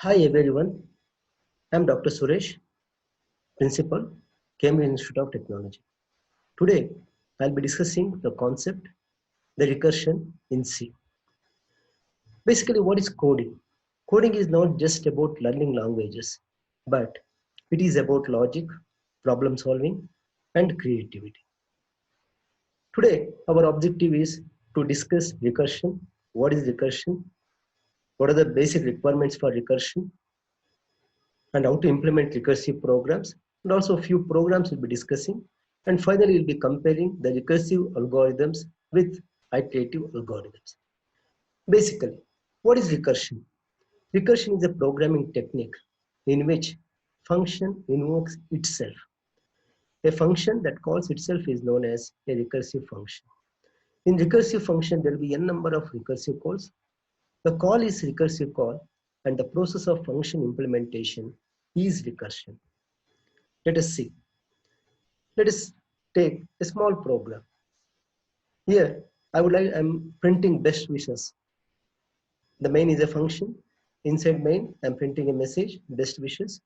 Hi everyone, I'm Dr. Suresh, Principal, Cambridge Institute of Technology. Today, I'll be discussing the concept, the recursion in C. Basically, what is coding? Coding is not just about learning languages, but it is about logic, problem solving, and creativity. Today, our objective is to discuss recursion. What is recursion? What are the basic requirements for recursion? And how to implement recursive programs, and also a few programs we'll be discussing, and finally we'll be comparing the recursive algorithms with iterative algorithms. Basically, what is recursion? Recursion is a programming technique in which function invokes itself. A function that calls itself is known as a recursive function. In recursive function, there will be n number of recursive calls. The call is recursive call, and the process of function implementation is recursion. Let us see. Let us take a small program. Here, I'm printing best wishes. The main is a function. Inside main, I'm printing a message, best wishes.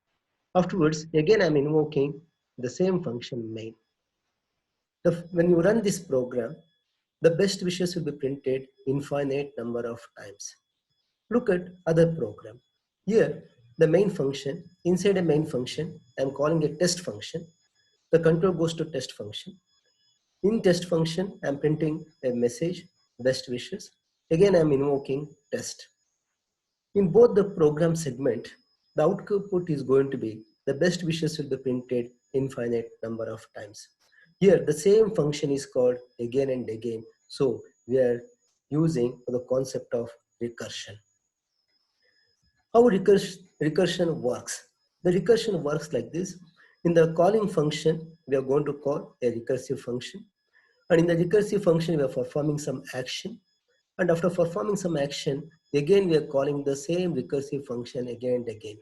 Afterwards, again, I'm invoking the same function main. When you run this program, the best wishes will be printed infinite number of times. Look at other program. Here, the main function, inside a main function, I'm calling a test function. The control goes to test function. In test function, I'm printing a message, best wishes. Again, I'm invoking test. In both the program segment, the output is going to be the best wishes will be printed infinite number of times. Here, the same function is called again and again. So we are using the concept of recursion. How recursion works? The recursion works like this. In the calling function, we are going to call a recursive function. And in the recursive function, we are performing some action. And after performing some action, again, we are calling the same recursive function again and again.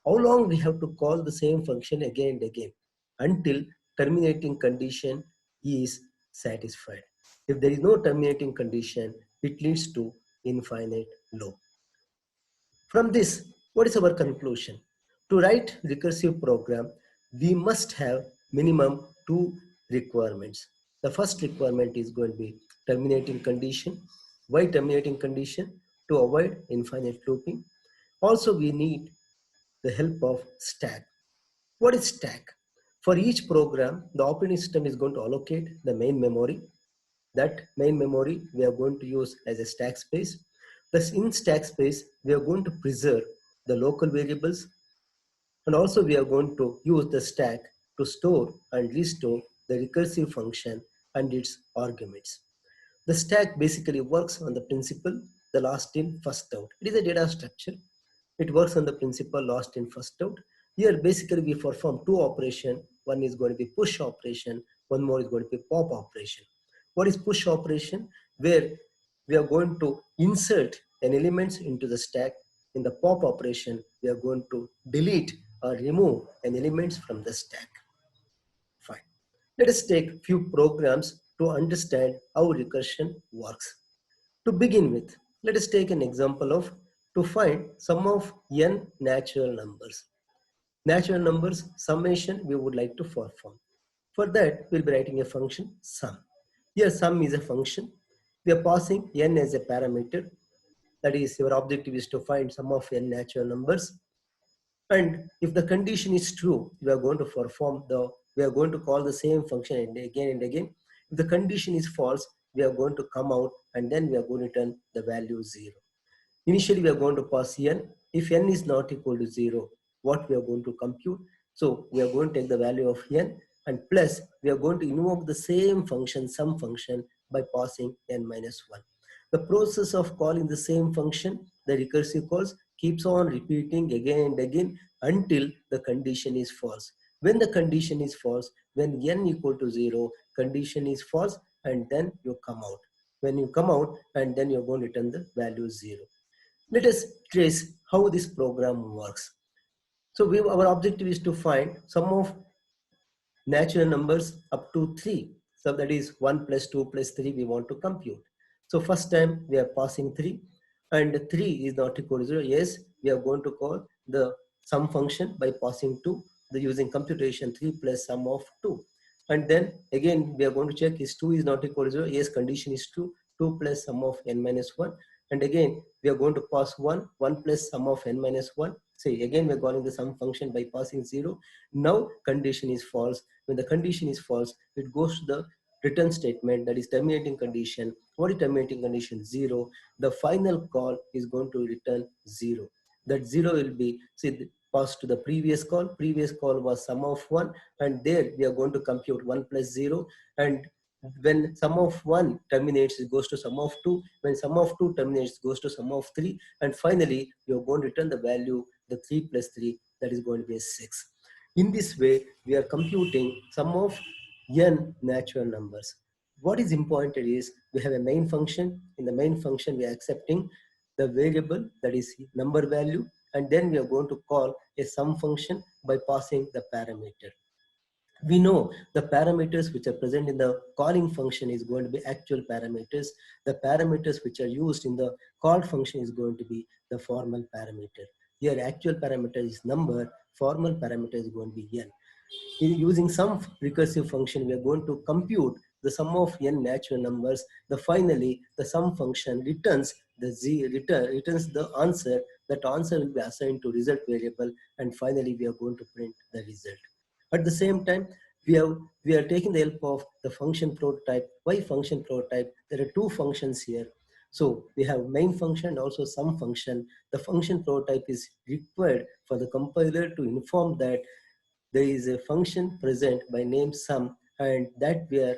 How long we have to call the same function again and again? Until terminating condition is satisfied. If there is no terminating condition, it leads to infinite loop. From this, what is our conclusion? To write recursive program, we must have minimum two requirements. The first requirement is going to be terminating condition. Why terminating condition? To avoid infinite looping. Also, we need the help of stack. What is stack? For each program, the operating system is going to allocate the main memory. That main memory we are going to use as a stack space. Thus, in stack space, we are going to preserve the local variables, and also we are going to use the stack to store and restore the recursive function and its arguments. The stack basically works on the principle the last in first out. It is a data structure. It works on the principle last in first out. Here basically we perform two operations. One is going to be push operation, one more is going to be pop operation. What is push operation? Where we are going to insert an element into the stack. In the pop operation, we are going to delete or remove an element from the stack. Fine. Let us take few programs to understand how recursion works. To begin with, let us take an example of to find sum of n natural numbers. Natural numbers summation we would like to perform. For that, we'll be writing a function sum. Here sum is a function. We are passing n as a parameter. That is, your objective is to find sum of n natural numbers. And if the condition is true, we are going to call the same function again and again. If the condition is false, we are going to come out and then we are going to return the value 0. Initially, we are going to pass n. If n is not equal to 0, what we are going to compute? So we are going to take the value of n and plus we are going to invoke the same function, sum function, by passing n minus 1. The process of calling the same function, the recursive calls, keeps on repeating again and again until the condition is false. When the condition is false, when n equal to 0, condition is false, and then you come out. When you come out, and then you're going to return the value 0. Let us trace how this program works. So our objective is to find sum of natural numbers up to 3. So that is 1 plus 2 plus 3 we want to compute. So first time we are passing 3 and 3 is not equal to 0. Yes, we are going to call the sum function by passing to the using computation 3 plus sum of 2. And then again, we are going to check is 2 is not equal to 0. Yes, condition is true. 2 plus sum of n minus 1. And again, we are going to pass 1 plus sum of n minus 1. See, again, we're calling the sum function by passing 0. Now, condition is false. When the condition is false, it goes to the return statement, that is terminating condition. What is terminating condition? 0. The final call is going to return 0. That 0 will be, see, passed to the previous call. Previous call was sum of 1, and there we are going to compute 1 plus 0. And when sum of 1 terminates, it goes to sum of 2. When sum of 2 terminates, it goes to sum of 3. And finally, you're going to return the value, the 3 plus 3, that is going to be a 6. In this way, we are computing sum of n natural numbers. What is important is we have a main function. In the main function, we are accepting the variable, that is number value, and then we are going to call a sum function by passing the parameter. We know the parameters which are present in the calling function is going to be actual parameters. The parameters which are used in the call function is going to be the formal parameter. Here actual parameter is number, formal parameter is going to be n. Using some recursive function, we are going to compute the sum of n natural numbers. Finally, the sum function returns returns the answer. That answer will be assigned to result variable, and finally we are going to print the result. At the same time, we are taking the help of the function prototype. Why function prototype? There are two functions here. So we have main function and also sum function. The function prototype is required for the compiler to inform that there is a function present by name sum, and that we are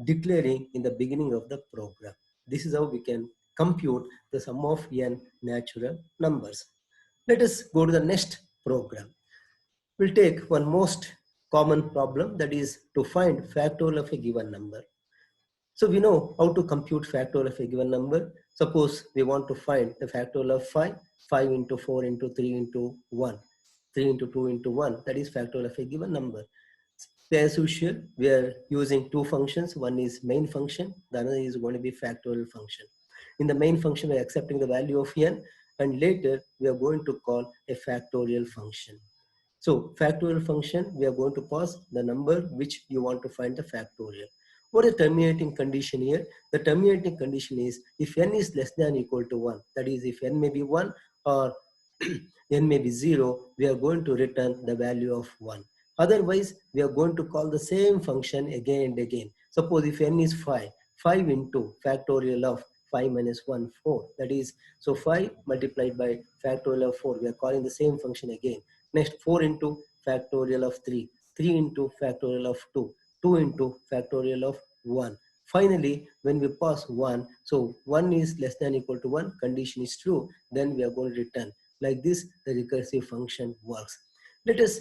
declaring in the beginning of the program. This is how we can compute the sum of n natural numbers. Let us go to the next program. We'll take one most common problem, that is to find factorial of a given number. So we know how to compute factorial of a given number. Suppose we want to find the factorial of 5, 5 into 4 into 3 into 1, 3 into 2 into 1, that is factorial of a given number. As usual, we are using two functions. One is main function, the other is going to be factorial function. In the main function, we are accepting the value of n, and later we are going to call a factorial function. So factorial function, we are going to pass the number which you want to find the factorial. What is the terminating condition here? The terminating condition is if n is less than or equal to 1, that is if n may be 1 or n may be 0, we are going to return the value of 1. Otherwise, we are going to call the same function again and again. Suppose if n is 5, 5 into factorial of 5 minus 1, 4. That is, so 5 multiplied by factorial of 4. We are calling the same function again. Next, 4 into factorial of 3, 3 into factorial of 2, 2 into factorial of 1. Finally, when we pass 1, so 1 is less than or equal to 1, condition is true, then we are going to return. Like this, the recursive function works. Let us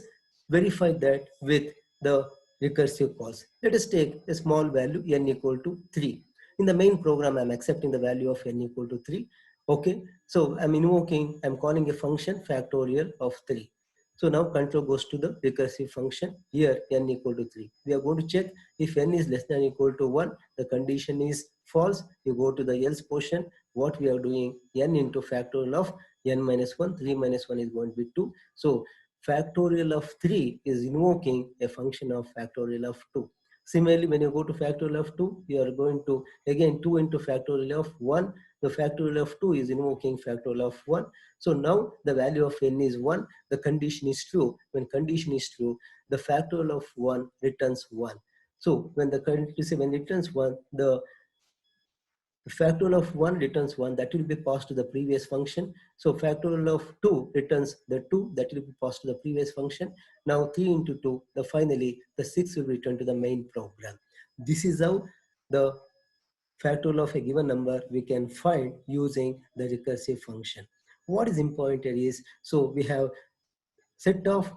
verify that with the recursive calls. Let us take a small value n equal to 3. In the main program, I'm accepting the value of n equal to 3. Okay, so I'm calling a function factorial of 3. So now control goes to the recursive function. Here n equal to 3. We are going to check if n is less than or equal to 1. The condition is false. You go to the else portion. What we are doing, n into factorial of n minus 1. 3 minus 1 is going to be 2. So factorial of 3 is invoking a function of factorial of 2. Similarly, when you go to factorial of 2, you are going to again 2 into factorial of 1. The factorial of 2 is invoking factorial of 1. So now the value of n is 1. The condition is true. When condition is true, the factorial of 1 returns 1. So when when it returns 1, the factorial of 1 returns 1, that will be passed to the previous function. So factorial of 2 returns the 2, that will be passed to the previous function. Now 3 into 2, finally the 6 will return to the main program. This is how the factorial of a given number we can find using the recursive function. What is important here is, so we have set of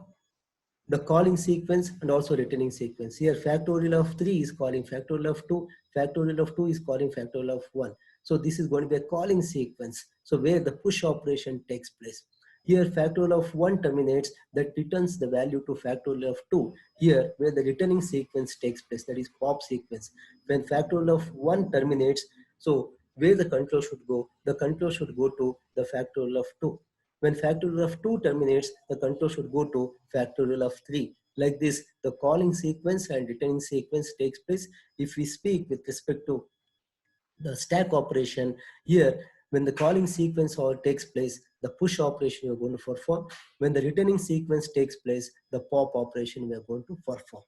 the calling sequence and also returning sequence. Here factorial of 3 is calling factorial of 2, factorial of 2 is calling factorial of 1. So this is going to be a calling sequence, so where the push operation takes place. Here factorial of 1 terminates, that returns the value to factorial of 2. Here where the returning sequence takes place, that is pop sequence. When factorial of 1 terminates, so where the control should go, the control should go to the factorial of 2. When factorial of 2 terminates, the control should go to factorial of 3. Like this, the calling sequence and returning sequence takes place. If we speak with respect to the stack operation here, when the calling sequence all takes place, the push operation we are going to perform. When the returning sequence takes place, the pop operation we are going to perform.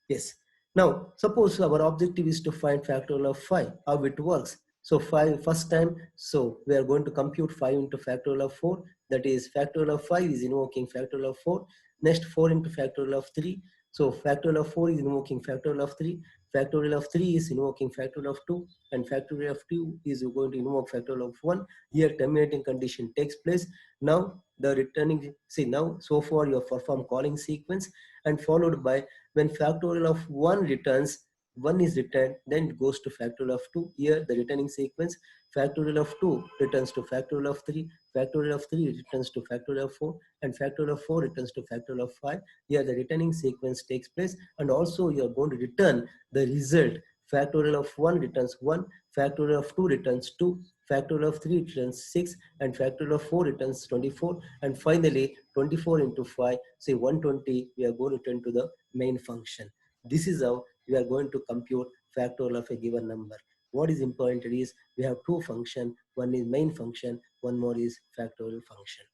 Yes. Now, suppose our objective is to find factorial of 5, how it works. So 5 first time, so we are going to compute 5 into factorial of 4. That is factorial of 5 is invoking factorial of 4. Next 4 into factorial of 3. So factorial of 4 is invoking factorial of 3. Factorial of 3 is invoking factorial of 2. And factorial of 2 is going to invoke factorial of 1. Here terminating condition takes place. Now the returning, see now so far you have performed calling sequence and followed by when factorial of 1 returns, 1 is returned, then it goes to factorial of 2. Here the returning sequence, factorial of 2 returns to factorial of 3, factorial of 3 returns to factorial of 4, and factorial of 4 returns to factorial of 5. Here the returning sequence takes place, and also you are going to return the result. Factorial of 1 returns 1, factorial of 2 returns 2, factorial of 3 returns 6, and factorial of 4 returns 24, and finally 24 into 5, say 120, we are going to return to the main function. This is how we are going to compute factorial of a given number. What is important is we have two functions, one is main function, one more is factorial function.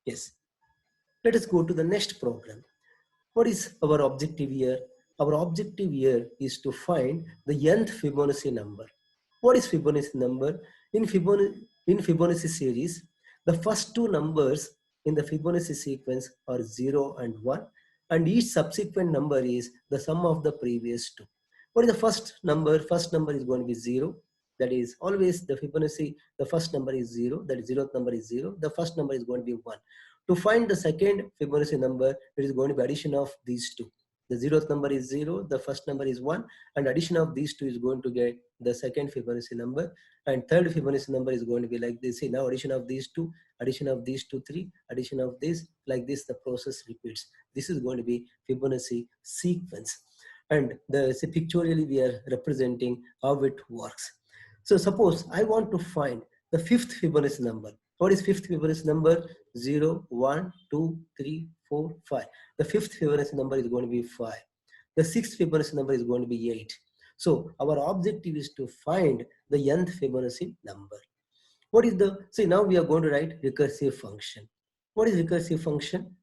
Yes. Let us go to the next program. What is our objective here? Our objective here is to find the nth Fibonacci number. What is Fibonacci number? In Fibonacci series, the first two numbers in the Fibonacci sequence are 0 and 1, and each subsequent number is the sum of the previous two. What is the first number? First number is going to be 0. That is always the Fibonacci, the first number is 0, that is 0th number is 0. The first number is going to be 1. To find the second Fibonacci number, it is going to be addition of these two. The 0th number is 0, the first number is 1, and addition of these two is going to get the second Fibonacci number, and third Fibonacci number is going to be like this. See, now addition of these two, 3, addition of this, like this the process repeats. This is going to be Fibonacci sequence. And pictorially we are representing how it works. So suppose I want to find the fifth Fibonacci number. What is fifth Fibonacci number? 0, 1, 2, 3, 4, 5. The fifth Fibonacci number is going to be 5. The sixth Fibonacci number is going to be 8. So our objective is to find the nth Fibonacci number. What is the, see now we are going to write recursive function. What is recursive function?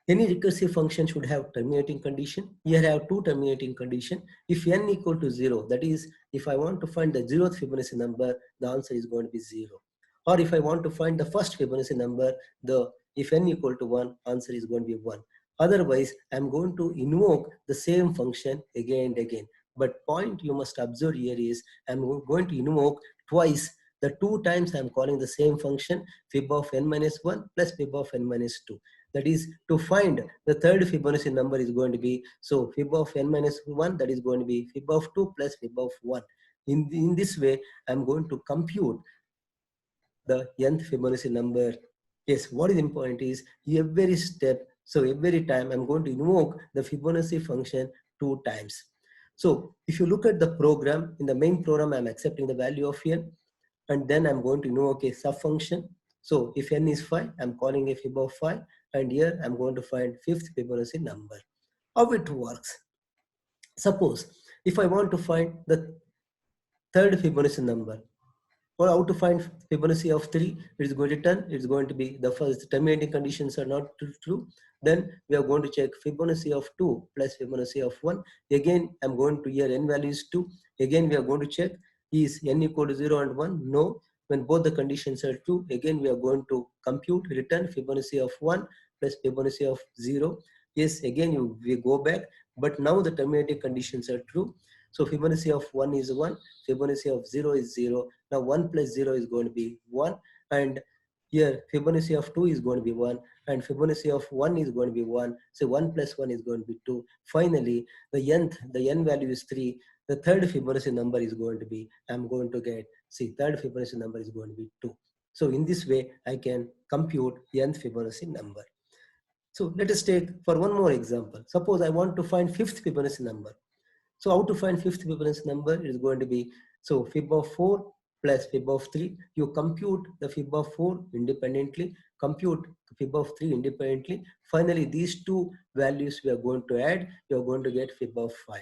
Any recursive function should have terminating condition. Here I have two terminating condition. If n equal to 0, that is, if I want to find the 0th Fibonacci number, the answer is going to be 0. Or if I want to find the first Fibonacci number, if n equal to 1, answer is going to be 1. Otherwise, I'm going to invoke the same function again and again. But point you must observe here is, I'm going to invoke twice. The two times I'm calling the same function, fib of n minus 1 plus fib of n minus 2. That is, to find the third Fibonacci number is going to be, so fib of n minus 1, that is going to be fib of 2 plus fib of 1. In this way, I'm going to compute the nth Fibonacci number. Yes, what is important is every step, so every time I'm going to invoke the Fibonacci function 2 times. So if you look at the program, in the main program, I'm accepting the value of n, and then I'm going to invoke a subfunction. So if n is 5, I'm calling a fib of 5, and here I'm going to find fifth Fibonacci number. How it works? Suppose if I want to find the third Fibonacci number, or how to find Fibonacci of 3, it is going to return, it's going to be the first terminating conditions are not true. Then we are going to check Fibonacci of 2 plus Fibonacci of 1. Again, I'm going to here n value is 2. Again, we are going to check is n equal to 0 and 1? No. When both the conditions are true, again we are going to compute return Fibonacci of 1 plus Fibonacci of 0. Yes, again we go back, but now the terminating conditions are true. So Fibonacci of 1 is 1, Fibonacci of 0 is 0. Now 1 plus 0 is going to be 1, and here Fibonacci of 2 is going to be 1, and Fibonacci of 1 is going to be 1. So 1 plus 1 is going to be 2. Finally, the n value is 3. The third Fibonacci number is going to be, I'm going to get, see, third Fibonacci number is going to be 2. So in this way, I can compute the nth Fibonacci number. So let us take for one more example. Suppose I want to find fifth Fibonacci number. So how to find fifth Fibonacci number is going to be, so fib of 4 plus fib of 3. You compute the fib of 4 independently, compute fib of 3 independently. Finally, these two values we are going to add, you are going to get fib of 5.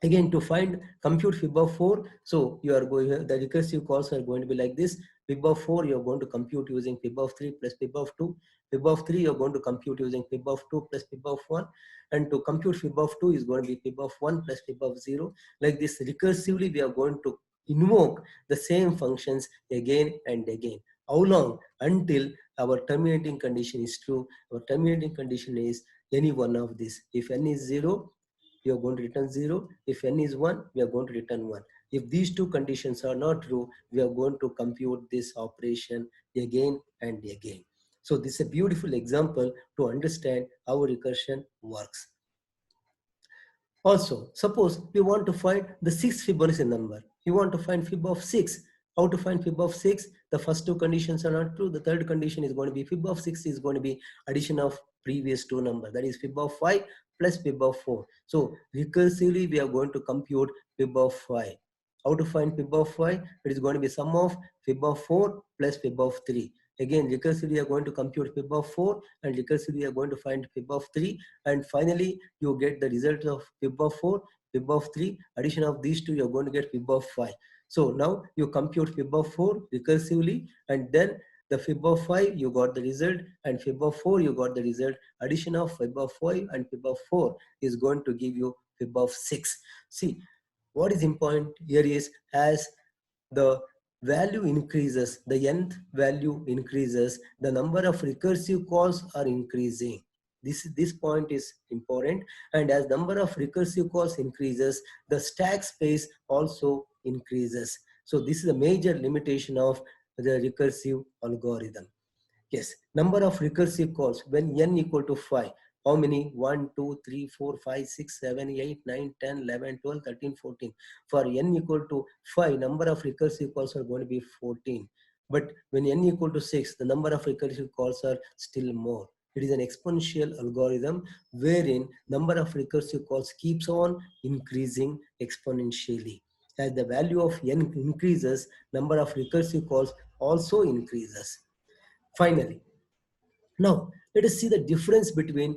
Again, to find compute fib of 4, so you are going, the recursive calls are going to be like this. Fib of 4 you are going to compute using fib of 3 plus fib of 2. Fib of 3 you are going to compute using fib of 2 plus fib of 1. And to compute fib of 2 is going to be fib of 1 plus fib of 0. Like this, recursively we are going to invoke the same functions again and again. How long? Until our terminating condition is true. Our terminating condition is any one of these. If n is 0, we are going to return 0. If n is 1, we are going to return 1. If these two conditions are not true, we are going to compute this operation again and again. So this is a beautiful example to understand how recursion works. Also, suppose we want to find the sixth Fibonacci number. You want to find fib of 6. How to find fib of 6? The first two conditions are not true. The third condition is going to be fib of 6 is going to be addition of previous two numbers. That is fib of 5 plus fib of 4. So recursively we are going to compute fib of 5. How to find fib of 5? It is going to be sum of fib of 4 plus fib of 3. Again, recursively we are going to compute fib of 4 and recursively we are going to find fib of 3. And finally, you get the result of fib of 4, fib of 3. Addition of these two, you are going to get fib of 5. So now you compute fib of 4 recursively, and then the fib of 5, you got the result, and fib of 4, you got the result. Addition of fib of 5 and fib of 4 is going to give you fib of 6. See, what is important here is as the value increases, the nth value increases, the number of recursive calls are increasing. This point is important, and as number of recursive calls increases, the stack space also increases. So this is a major limitation of the recursive algorithm. Yes, number of recursive calls when n equal to 5. How many? 1, 2, 3, 4, 5, 6, 7, 8, 9, 10, 11, 12, 13, 14. For n equal to 5, number of recursive calls are going to be 14. But when n equal to 6, the number of recursive calls are still more. It is an exponential algorithm wherein number of recursive calls keeps on increasing exponentially. As the value of n increases, number of recursive calls also increases. Finally, now let us see the difference between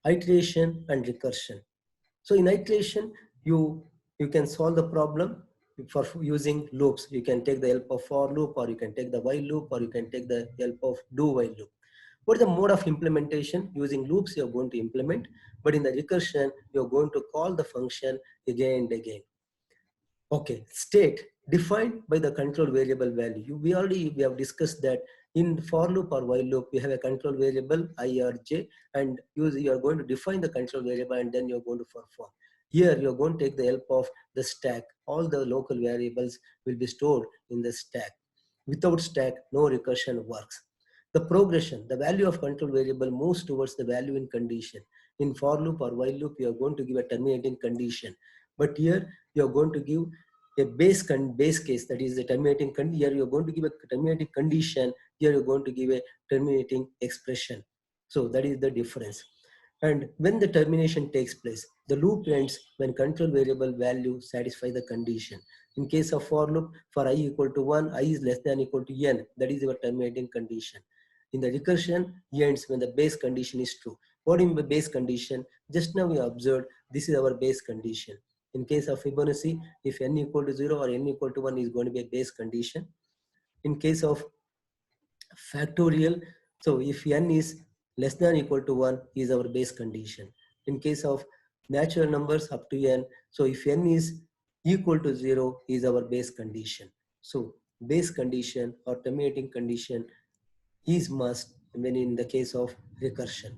iteration and recursion. So in iteration, you can solve the problem for using loops. You can take the help of for loop, or you can take the while loop, or you can take the help of do while loop. What is the mode of implementation? Using loops, you're going to implement, but in the recursion, you're going to call the function again and again. Okay, state defined by the control variable value. We have discussed that in for loop or while loop, we have a control variable I or j, and you are going to define the control variable and then you're going to perform. Here you're going to take the help of the stack. All the local variables will be stored in the stack. Without stack, no recursion works. The progression, the value of control variable moves towards the value in condition. In for loop or while loop, you are going to give a terminating condition. But here you are going to give a base case, that is the terminating condition. Here you are going to give a terminating condition. Here you are going to give a terminating expression. So that is the difference. And when the termination takes place, the loop ends when control variable value satisfies the condition. In case of for loop, for I equal to 1, I is less than equal to n. That is your terminating condition. In the recursion, ends when the base condition is true. What in the base condition? Just now we observed this is our base condition. In case of Fibonacci, if n equal to 0 or n equal to 1 is going to be a base condition. In case of factorial, so if n is less than equal to 1 is our base condition. In case of natural numbers up to n, so if n is equal to 0 is our base condition. So base condition or terminating condition is must when in the case of recursion.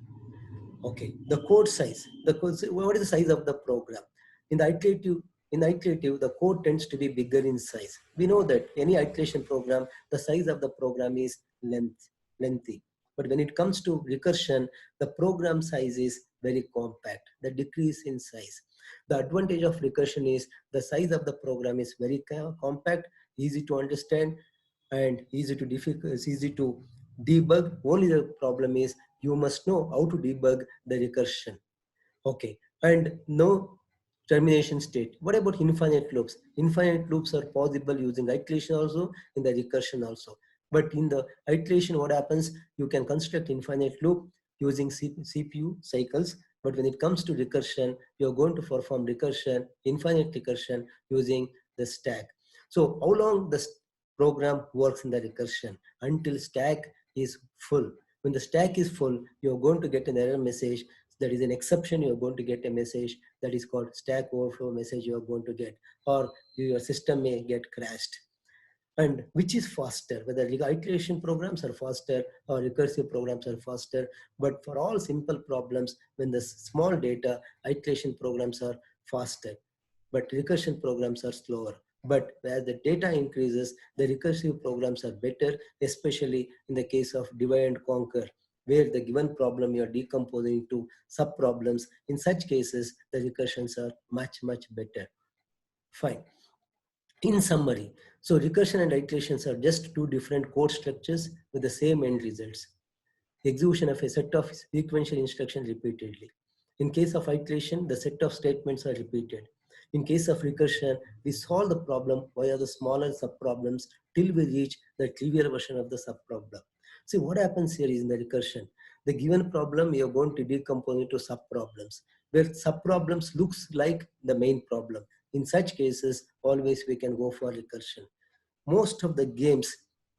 Okay, the code size. What is the size of the program? In the iterative, the code tends to be bigger in size. We know that any iteration program, the size of the program is lengthy. But when it comes to recursion, the program size is very compact, the decrease in size. The advantage of recursion is the size of the program is very compact, easy to understand, and easy to debug. Only the problem is you must know how to debug the recursion. Okay, and no, termination state. What about infinite loops? Infinite loops are possible using iteration also, in the recursion also. But in the iteration, what happens? You can construct infinite loop using CPU cycles. But when it comes to recursion, you're going to perform recursion, infinite recursion using the stack. So how long the program works in the recursion? Until stack is full. When the stack is full, you're going to get an error message. That is an exception. You're going to get a message that is called stack overflow message you're going to get, or your system may get crashed. And which is faster, whether iteration programs are faster or recursive programs are faster. But for all simple problems, when the small data, iteration programs are faster, but recursion programs are slower. But as the data increases, the recursive programs are better, especially in the case of divide and conquer, where the given problem you are decomposing into sub-problems. In such cases, the recursions are much, much better. Fine. In summary, so recursion and iterations are just two different code structures with the same end results. Execution of a set of sequential instructions repeatedly. In case of iteration, the set of statements are repeated. In case of recursion, we solve the problem via the smaller subproblems till we reach the trivial version of the subproblem. See, what happens here is in the recursion, the given problem you are going to decompose into subproblems, where subproblems looks like the main problem. In such cases, always we can go for recursion. Most of the games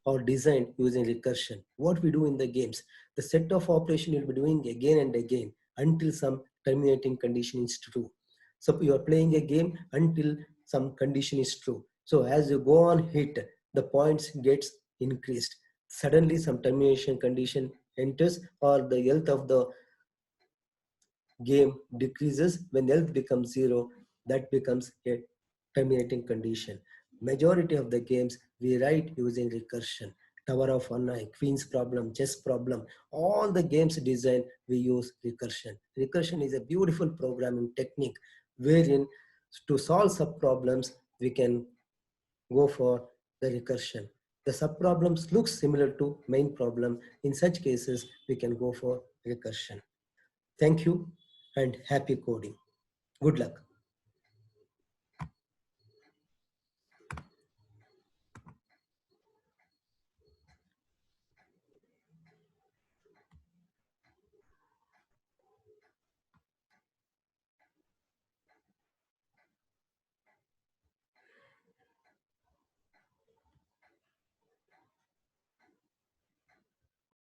are designed using recursion. What we do in the games, the set of operation you'll be doing again and again until some terminating condition is true. So you are playing a game until some condition is true. So as you go on hit, the points gets increased. Suddenly some termination condition enters, or the health of the game decreases. When health becomes zero, that becomes a terminating condition. Majority of the games we write using recursion. Tower of One Eye, Queen's Problem, Chess Problem, all the games design we use recursion. Recursion is a beautiful programming technique wherein to solve sub-problems we can go for the recursion. The sub-problems look similar to main problem. In such cases, we can go for recursion. Thank you and happy coding. Good luck.